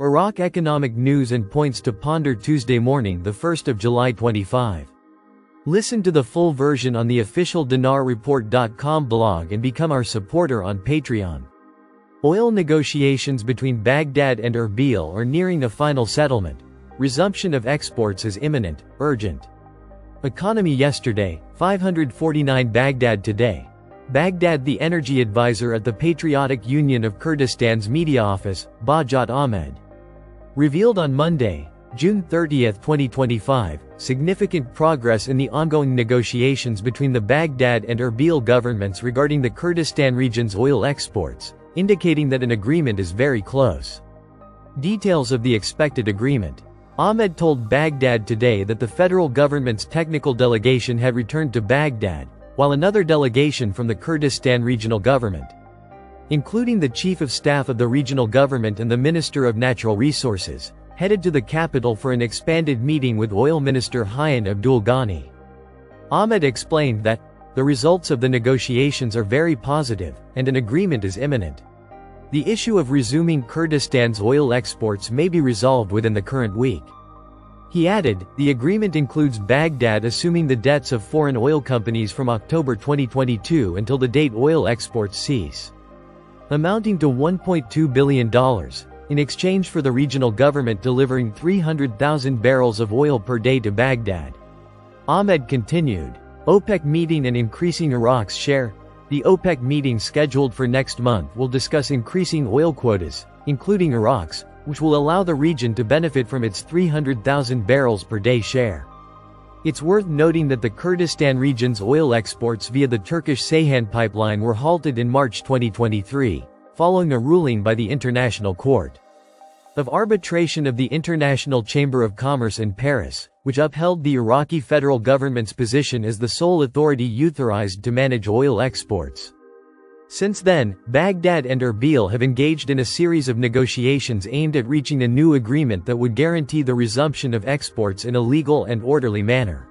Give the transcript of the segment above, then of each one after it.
Iraq economic news and points to ponder Tuesday morning, the 1st of July 25. Listen to the full version on the official dinarreport.com blog and become our supporter on Patreon. Oil negotiations between Baghdad and Erbil are nearing a final settlement. Resumption of exports is imminent, urgent. Economy yesterday, 549 Baghdad today. Baghdad. The energy advisor at the Patriotic Union of Kurdistan's media office, Bajat Ahmed, revealed on Monday, June 30, 2025, significant progress in the ongoing negotiations between the Baghdad and Erbil governments regarding the Kurdistan region's oil exports, indicating that an agreement is very close. Details of the expected agreement. Ahmed told Baghdad today that the federal government's technical delegation had returned to Baghdad, while another delegation from the Kurdistan regional government, including the chief of staff of the regional government and the Minister of Natural Resources, headed to the capital for an expanded meeting with Oil Minister Hayyan Abdul Ghani. Ahmed explained that the results of the negotiations are very positive, and an agreement is imminent. The issue of resuming Kurdistan's oil exports may be resolved within the current week. He added, the agreement includes Baghdad assuming the debts of foreign oil companies from October 2022 until the date oil exports cease, amounting to $1.2 billion, in exchange for the regional government delivering 300,000 barrels of oil per day to Baghdad. Ahmed continued, OPEC meeting and increasing Iraq's share. The OPEC meeting scheduled for next month will discuss increasing oil quotas, including Iraq's, which will allow the region to benefit from its 300,000 barrels per day share. It's worth noting that the Kurdistan region's oil exports via the Turkish Ceyhan pipeline were halted in March 2023, following a ruling by the International Court of Arbitration of the International Chamber of Commerce in Paris, which upheld the Iraqi federal government's position as the sole authority authorized to manage oil exports. Since then, Baghdad and Erbil have engaged in a series of negotiations aimed at reaching a new agreement that would guarantee the resumption of exports in a legal and orderly manner.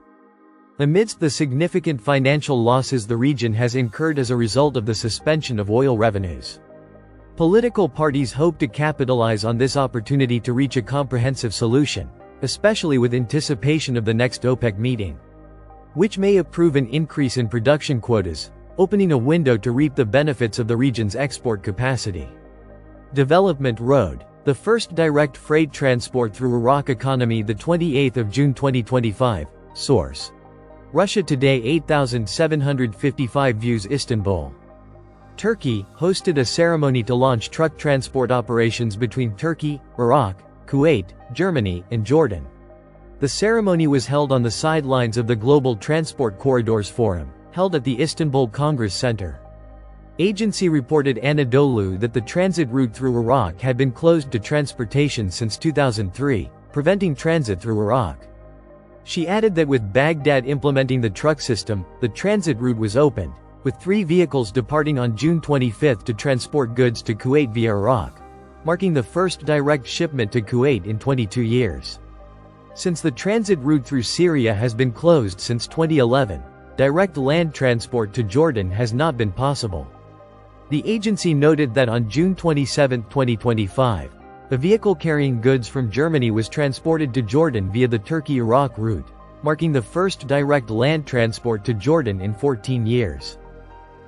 Amidst the significant financial losses the region has incurred as a result of the suspension of oil revenues, political parties hope to capitalize on this opportunity to reach a comprehensive solution, especially with anticipation of the next OPEC meeting, which may approve an increase in production quotas, opening a window to reap the benefits of the region's export capacity. Development Road. The first direct freight transport through Iraq economy, the 28th of June 2025. Source: Russia Today. 8755 views. Istanbul, Turkey, hosted a ceremony to launch truck transport operations between Turkey, Iraq, Kuwait, Germany, and Jordan. The ceremony was held on the sidelines of the Global Transport Corridors Forum, held at the Istanbul Congress Center. Agency reported Anadolu that the transit route through Iraq had been closed to transportation since 2003, preventing transit through Iraq. She added that with Baghdad implementing the truck system, the transit route was opened, with 3 vehicles departing on June 25 to transport goods to Kuwait via Iraq, marking the first direct shipment to Kuwait in 22 years. Since the transit route through Syria has been closed since 2011, direct land transport to Jordan has not been possible. The agency noted that on June 27, 2025, a vehicle carrying goods from Germany was transported to Jordan via the Turkey-Iraq route, marking the first direct land transport to Jordan in 14 years.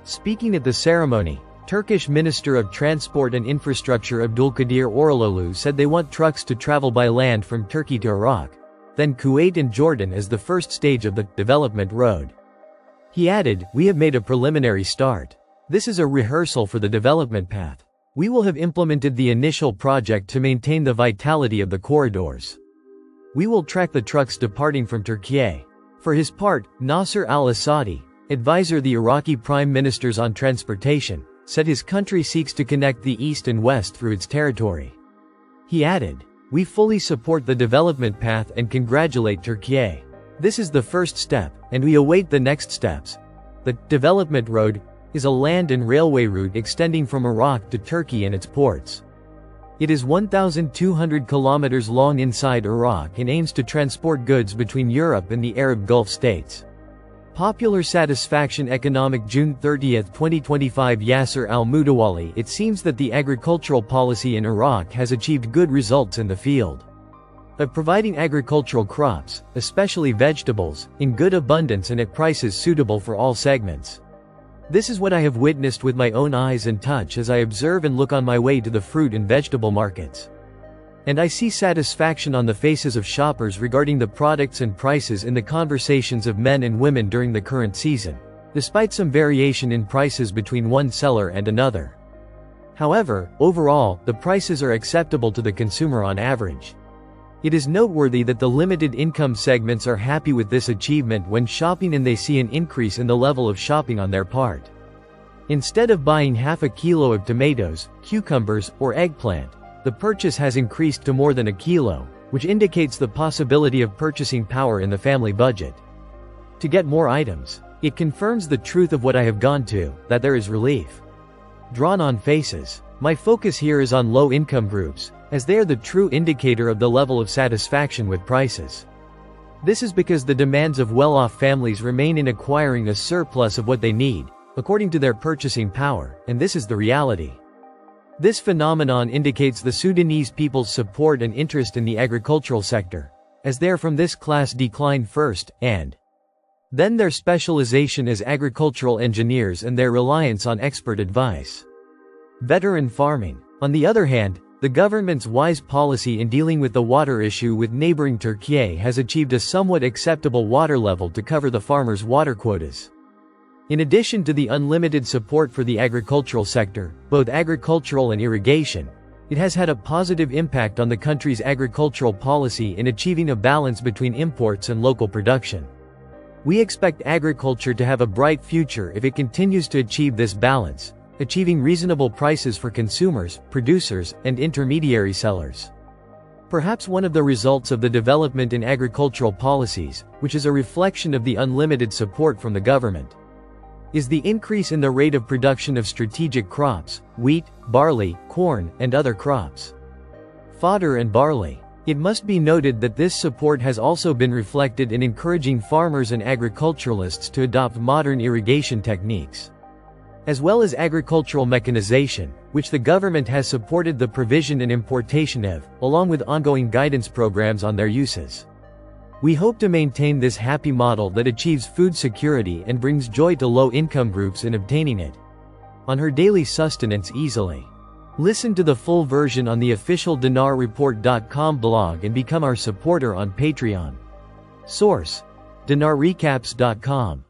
Speaking at the ceremony, Turkish Minister of Transport and Infrastructure Abdulkadir Oralolu said they want trucks to travel by land from Turkey to Iraq, then Kuwait and Jordan as the first stage of the development road. He added, "We have made a preliminary start. This is a rehearsal for the development path. We will have implemented the initial project to maintain the vitality of the corridors. We will track the trucks departing from Turkey." For his part, Nasser al-Assadi, advisor the Iraqi Prime Minister's on transportation, said his country seeks to connect the East and West through its territory. He added, "We fully support the development path and congratulate Turkey. This is the first step, and we await the next steps." The development road is a land and railway route extending from Iraq to Turkey and its ports. It is 1,200 kilometers long inside Iraq and aims to transport goods between Europe and the Arab Gulf states. Popular Satisfaction Economic June 30, 2025 Yasser al-Mutawalli. It seems that the agricultural policy in Iraq has achieved good results in the field of providing agricultural crops, especially vegetables, in good abundance and at prices suitable for all segments. This is what I have witnessed with my own eyes and touch as I observe and look on my way to the fruit and vegetable markets. And I see satisfaction on the faces of shoppers regarding the products and prices in the conversations of men and women during the current season, despite some variation in prices between one seller and another. However, overall, the prices are acceptable to the consumer on average. It is noteworthy that the limited income segments are happy with this achievement when shopping, and they see an increase in the level of shopping on their part. Instead of buying half a kilo of tomatoes, cucumbers, or eggplant, the purchase has increased to more than a kilo, which indicates the possibility of purchasing power in the family budget. To get more items, it confirms the truth of what I have gone to, that there is relief drawn on faces. My focus here is on low-income groups, as they are the true indicator of the level of satisfaction with prices. This is because the demands of well-off families remain in acquiring a surplus of what they need, according to their purchasing power, and this is the reality. This phenomenon indicates the Sudanese people's support and interest in the agricultural sector, as they are from this class decline first, and then their specialization as agricultural engineers and their reliance on expert advice. Veteran farming. On the other hand, the government's wise policy in dealing with the water issue with neighboring Turkey has achieved a somewhat acceptable water level to cover the farmers' water quotas. In addition to the unlimited support for the agricultural sector, both agricultural and irrigation, it has had a positive impact on the country's agricultural policy in achieving a balance between imports and local production. We expect agriculture to have a bright future if it continues to achieve this balance, achieving reasonable prices for consumers, producers, and intermediary sellers. Perhaps one of the results of the development in agricultural policies, which is a reflection of the unlimited support from the government, is the increase in the rate of production of strategic crops, wheat, barley, corn, and other crops. Fodder and barley. It must be noted that this support has also been reflected in encouraging farmers and agriculturalists to adopt modern irrigation techniques, as well as agricultural mechanization, which the government has supported the provision and importation of, along with ongoing guidance programs on their uses. We hope to maintain this happy model that achieves food security and brings joy to low-income groups in obtaining it on her daily sustenance easily. Listen to the full version on the official dinarreport.com blog and become our supporter on Patreon. Source: dinarrecaps.com